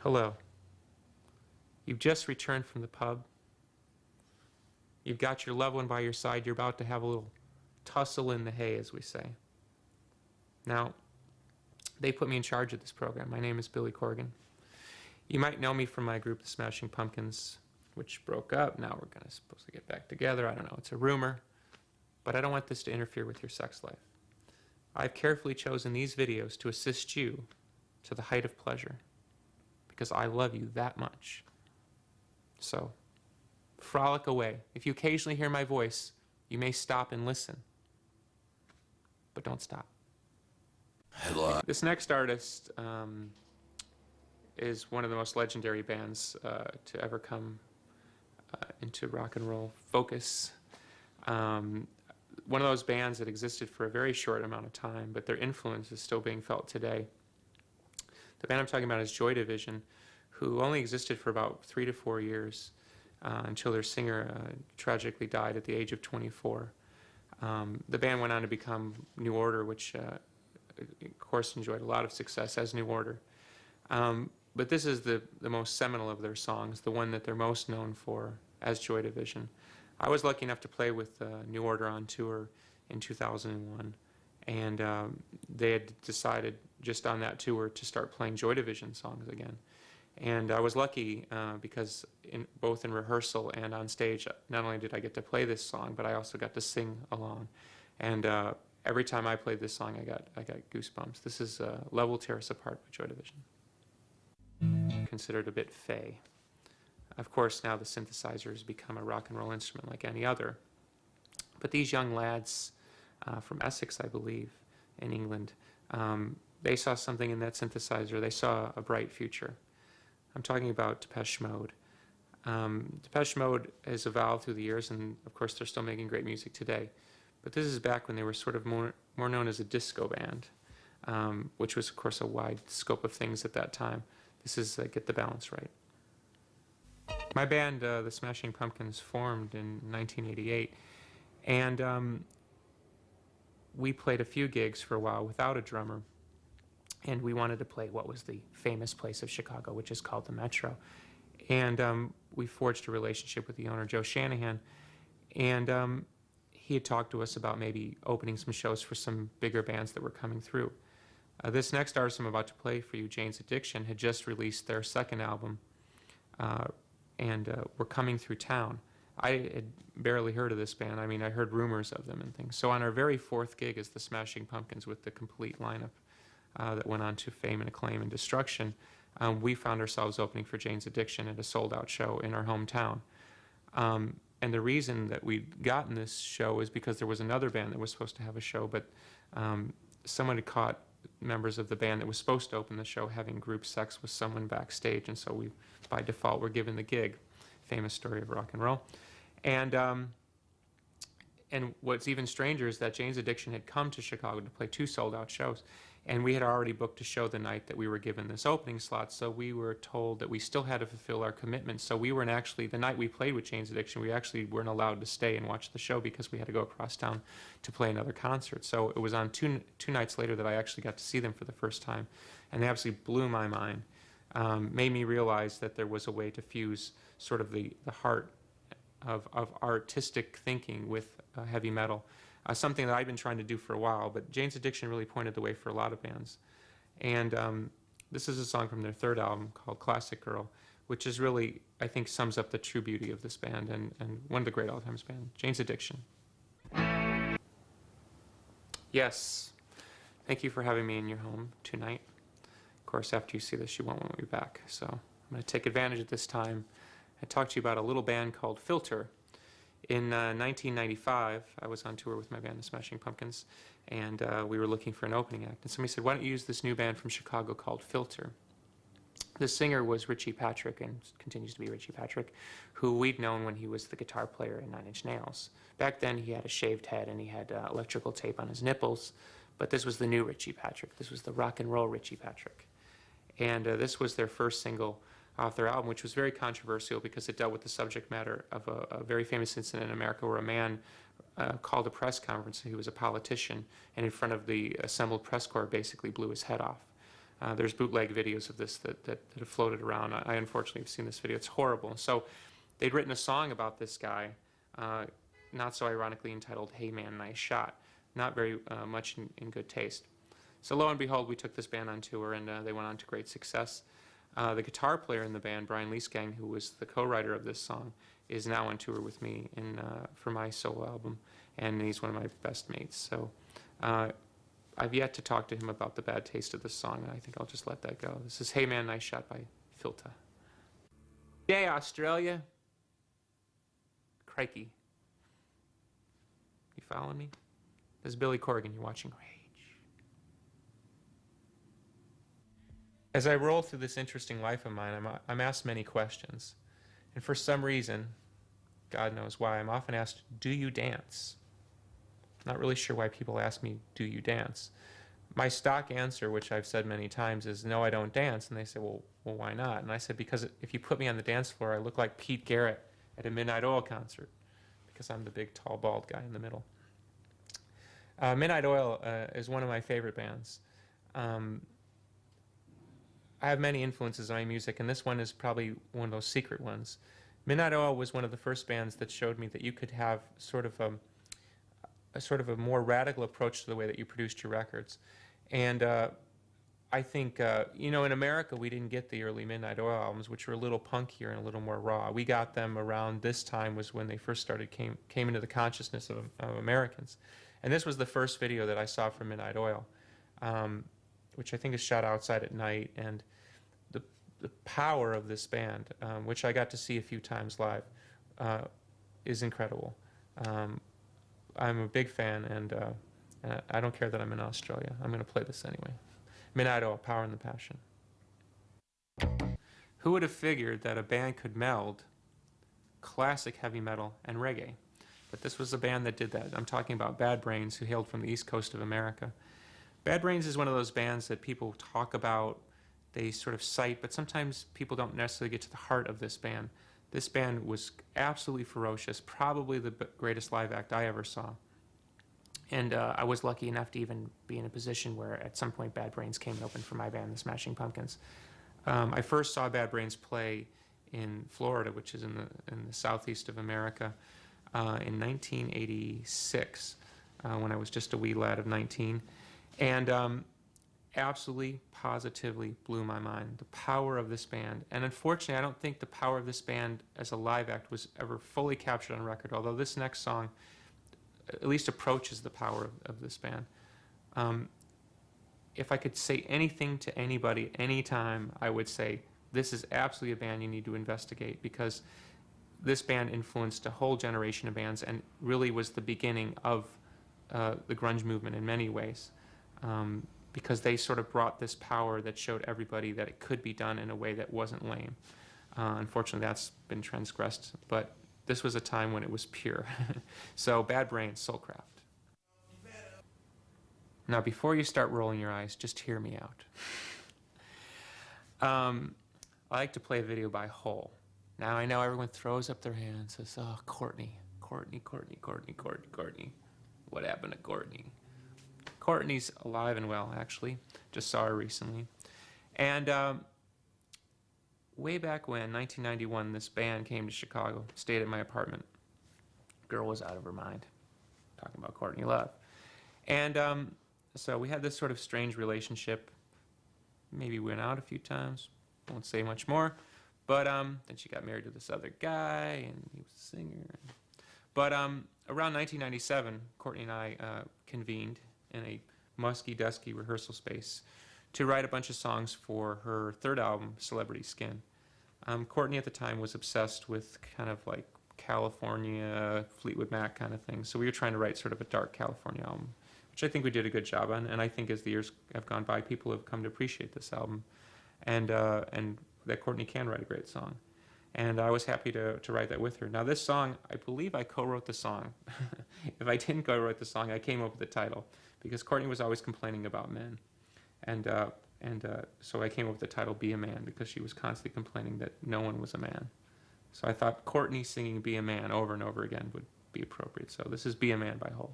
Hello. You've just returned from the pub. You've got your loved one by your side. You're about to have a little tussle in the hay, as we say. Now, they put me in charge of this program. My name is Billy Corgan. You might know me from my group, the Smashing Pumpkins, which broke up. Now we're supposed to get back together. I don't know. It's a rumor. But I don't want this to interfere with your sex life. I've carefully chosen these videos to assist you to the height of pleasure because I love you that much. So, frolic away. If you occasionally hear my voice, you may stop and listen. But don't stop. Hello. This next artist is one of the most legendary bands to ever come into rock and roll focus. One of those bands that existed for a very short amount of time, but their influence is still being felt today. The band I'm talking about is Joy Division, who only existed for about 3 to 4 years until their singer tragically died at the age of 24. The band went on to become New Order, which of course enjoyed a lot of success as New Order. But this is the most seminal of their songs, the one that they're most known for as Joy Division. I was lucky enough to play with New Order on tour in 2001, and they had decided just on that tour to start playing Joy Division songs again. And I was lucky because both in rehearsal and on stage, not only did I get to play this song, but I also got to sing along. And every time I played this song, I got goosebumps. This is Love Will Tear Us Apart by Joy Division. Considered a bit fey. Of course, now the synthesizer has become a rock and roll instrument like any other. But these young lads from Essex, I believe, in England, they saw something in that synthesizer. They saw a bright future. I'm talking about Depeche Mode. Depeche Mode has evolved through the years, and of course they're still making great music today. But this is back when they were sort of more known as a disco band, which was of course a wide scope of things at that time. This is Get the Balance Right. My band, the Smashing Pumpkins, formed in 1988, and we played a few gigs for a while without a drummer, and we wanted to play what was the famous place of Chicago, which is called the Metro. And we forged a relationship with the owner, Joe Shanahan, and he had talked to us about maybe opening some shows for some bigger bands that were coming through. This next artist I'm about to play for you, Jane's Addiction, had just released their second album, and were coming through town. I had barely heard of this band. I mean, I heard rumors of them and things. So on our very fourth gig as the Smashing Pumpkins with the complete lineup that went on to fame and acclaim and destruction, we found ourselves opening for Jane's Addiction at a sold-out show in our hometown. And the reason that we'd gotten this show is because there was another band that was supposed to have a show, but someone had caught members of the band that was supposed to open the show having group sex with someone backstage, and so we, by default, were given the gig. Famous story of rock and roll. And what's even stranger is that Jane's Addiction had come to Chicago to play 2 sold-out shows, and we had already booked a show the night that we were given this opening slot, so we were told that we still had to fulfill our commitment. So we weren't actually, the night we played with Jane's Addiction, we actually weren't allowed to stay and watch the show because we had to go across town to play another concert. So it was on two nights later that I actually got to see them for the first time, and they absolutely blew my mind. Made me realize that there was a way to fuse sort of the heart of artistic thinking with heavy metal. Something that I've been trying to do for a while, but Jane's Addiction really pointed the way for a lot of bands. And this is a song from their third album called Classic Girl, which is really, I think, sums up the true beauty of this band and one of the great all-time bands, Jane's Addiction. Yes, thank you for having me in your home tonight. Of course, after you see this, you won't want me back. So I'm going to take advantage of this time and talk to you about a little band called Filter. In 1995, I was on tour with my band, the Smashing Pumpkins, and we were looking for an opening act. And somebody said, why don't you use this new band from Chicago called Filter? The singer was Richie Patrick, and continues to be Richie Patrick, who we'd known when he was the guitar player in Nine Inch Nails. Back then, he had a shaved head, and he had electrical tape on his nipples, but this was the new Richie Patrick. This was the rock and roll Richie Patrick. And this was their first single off their album, which was very controversial because it dealt with the subject matter of a very famous incident in America where a man called a press conference. He was a politician, and in front of the assembled press corps basically blew his head off. There's bootleg videos of this that have floated around. I unfortunately have seen this video. It's horrible. So they'd written a song about this guy, not so ironically entitled "Hey Man, Nice Shot." Not very much in good taste. So lo and behold, we took this band on tour, and they went on to great success. The guitar player in the band, Brian Leesgang, who was the co-writer of this song, is now on tour with me for my solo album, and he's one of my best mates. So I've yet to talk to him about the bad taste of this song, and I think I'll just let that go. This is "Hey Man, Nice Shot" by Filta. Yay, Australia! Crikey. You following me? This is Billy Corgan. You're watching Rage. As I roll through this interesting life of mine, I'm asked many questions. And for some reason, God knows why, I'm often asked, do you dance? Not really sure why people ask me, do you dance? My stock answer, which I've said many times, is no, I don't dance. And they say, well, why not? And I said, because if you put me on the dance floor, I look like Pete Garrett at a Midnight Oil concert, because I'm the big, tall, bald guy in the middle. Midnight Oil is one of my favorite bands. I have many influences on my music, and this one is probably one of those secret ones. Midnight Oil was one of the first bands that showed me that you could have sort of a more radical approach to the way that you produced your records. And I think, in America, we didn't get the early Midnight Oil albums, which were a little punkier and a little more raw. We got them around this time was when they first came into the consciousness of Americans. And this was the first video that I saw from Midnight Oil, which I think is shot outside at night. And the power of this band, which I got to see a few times live, is incredible. I'm a big fan, and I don't care that I'm in Australia. I'm going to play this anyway. Midnight Oil, Power and the Passion. Who would have figured that a band could meld classic heavy metal and reggae? But this was a band that did that. I'm talking about Bad Brains, who hailed from the east coast of America. Bad Brains is one of those bands that people talk about, they sort of cite, but sometimes people don't necessarily get to the heart of this band. This band was absolutely ferocious, probably the greatest live act I ever saw. And I was lucky enough to even be in a position where at some point Bad Brains came and opened for my band, the Smashing Pumpkins. I first saw Bad Brains play in Florida, which is in the southeast of America, in 1986, when I was just a wee lad of 19. And absolutely, positively blew my mind. The power of this band. And unfortunately, I don't think the power of this band as a live act was ever fully captured on record, although this next song at least approaches the power of this band. If I could say anything to anybody, anytime, I would say this is absolutely a band you need to investigate, because this band influenced a whole generation of bands and really was the beginning of the grunge movement in many ways. Because they sort of brought this power that showed everybody that it could be done in a way that wasn't lame. Unfortunately, that's been transgressed, but this was a time when it was pure. So, Bad Brains, Soulcraft. Now, before you start rolling your eyes, just hear me out. I like to play a video by Hole. Now, I know everyone throws up their hands and says, oh, Courtney. What happened to Courtney? Courtney's alive and well, actually. Just saw her recently. And way back when, 1991, this band came to Chicago, stayed at my apartment. Girl was out of her mind. Talking about Courtney Love. And so we had this sort of strange relationship. Maybe we went out a few times. Won't say much more. But then she got married to this other guy, and he was a singer. But around 1997, Courtney and I convened in a musky, dusky rehearsal space to write a bunch of songs for her third album, Celebrity Skin. Courtney at the time was obsessed with kind of like California, Fleetwood Mac kind of thing. So we were trying to write sort of a dark California album, which I think we did a good job on. And I think as the years have gone by, people have come to appreciate this album, and that Courtney can write a great song. And I was happy to write that with her. Now this song, I believe I co-wrote the song. If I didn't co-write the song, I came up with the title, because Courtney was always complaining about men. And so I came up with the title Be a Man, because she was constantly complaining that no one was a man. So I thought Courtney singing Be a Man over and over again would be appropriate. So this is Be a Man by Hole.